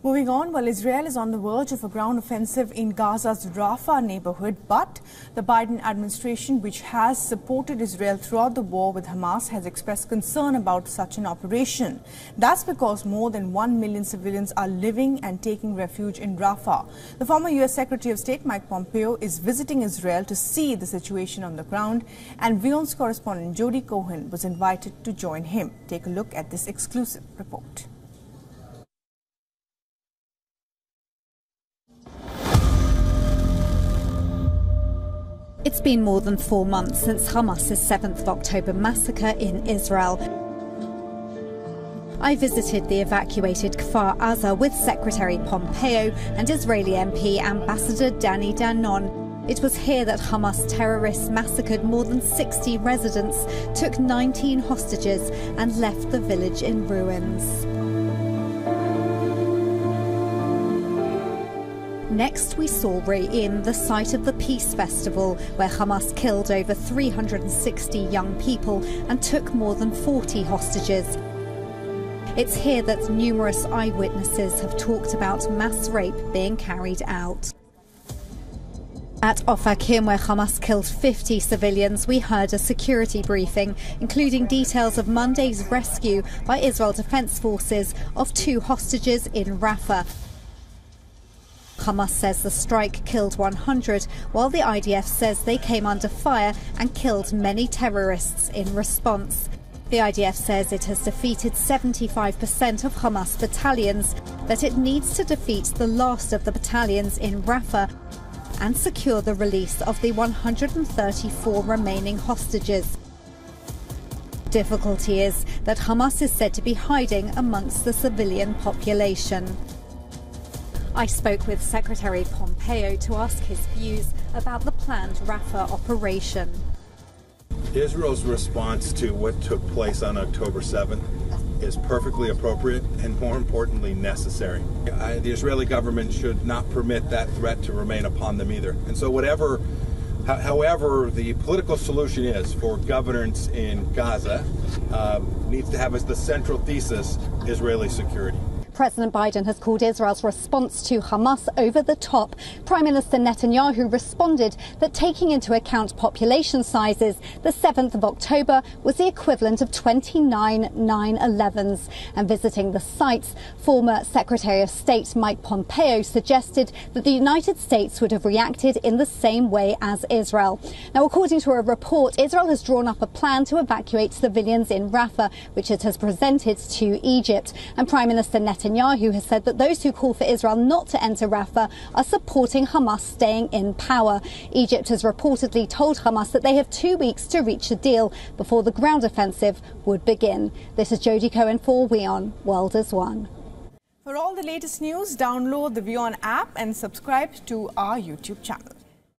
Moving on, well, Israel is on the verge of a ground offensive in Gaza's Rafah neighbourhood, but the Biden administration, which has supported Israel throughout the war with Hamas, has expressed concern about such an operation. That's because more than 1 million civilians are living and taking refuge in Rafah. The former U.S. Secretary of State Mike Pompeo is visiting Israel to see the situation on the ground, and WION's correspondent Jody Cohen was invited to join him. Take a look at this exclusive report. It's been more than 4 months since Hamas's 7th of October massacre in Israel. I visited the evacuated Kfar Aza with Secretary Pompeo and Israeli MP Ambassador Danny Danon. It was here that Hamas terrorists massacred more than 60 residents, took 19 hostages and left the village in ruins. Next, we saw WION, the site of the Peace Festival, where Hamas killed over 360 young people and took more than 40 hostages. It's here that numerous eyewitnesses have talked about mass rape being carried out. At Ofakim, where Hamas killed 50 civilians, we heard a security briefing, including details of Monday's rescue by Israel Defense Forces of 2 hostages in Rafah. Hamas says the strike killed 100, while the IDF says they came under fire and killed many terrorists in response. The IDF says it has defeated 75% of Hamas battalions, that it needs to defeat the last of the battalions in Rafah and secure the release of the 134 remaining hostages. Difficulty is that Hamas is said to be hiding amongst the civilian population. I spoke with Secretary Pompeo to ask his views about the planned Rafah operation. Israel's response to what took place on October 7th is perfectly appropriate and, more importantly, necessary. The Israeli government should not permit that threat to remain upon them either. And so however the political solution is for governance in Gaza needs to have as the central thesis Israeli security. President Biden has called Israel's response to Hamas over the top. Prime Minister Netanyahu responded that taking into account population sizes, the 7th of October was the equivalent of 29 9/11s. And visiting the sites, former Secretary of State Mike Pompeo suggested that the United States would have reacted in the same way as Israel. Now, according to a report, Israel has drawn up a plan to evacuate civilians in Rafah, which it has presented to Egypt. And Prime Minister Netanyahu has said that those who call for Israel not to enter Rafah are supporting Hamas staying in power. Egypt has reportedly told Hamas that they have 2 weeks to reach a deal before the ground offensive would begin. This is Jody Cohen for WION World as One. For all the latest news, download the WION app and subscribe to our YouTube channel.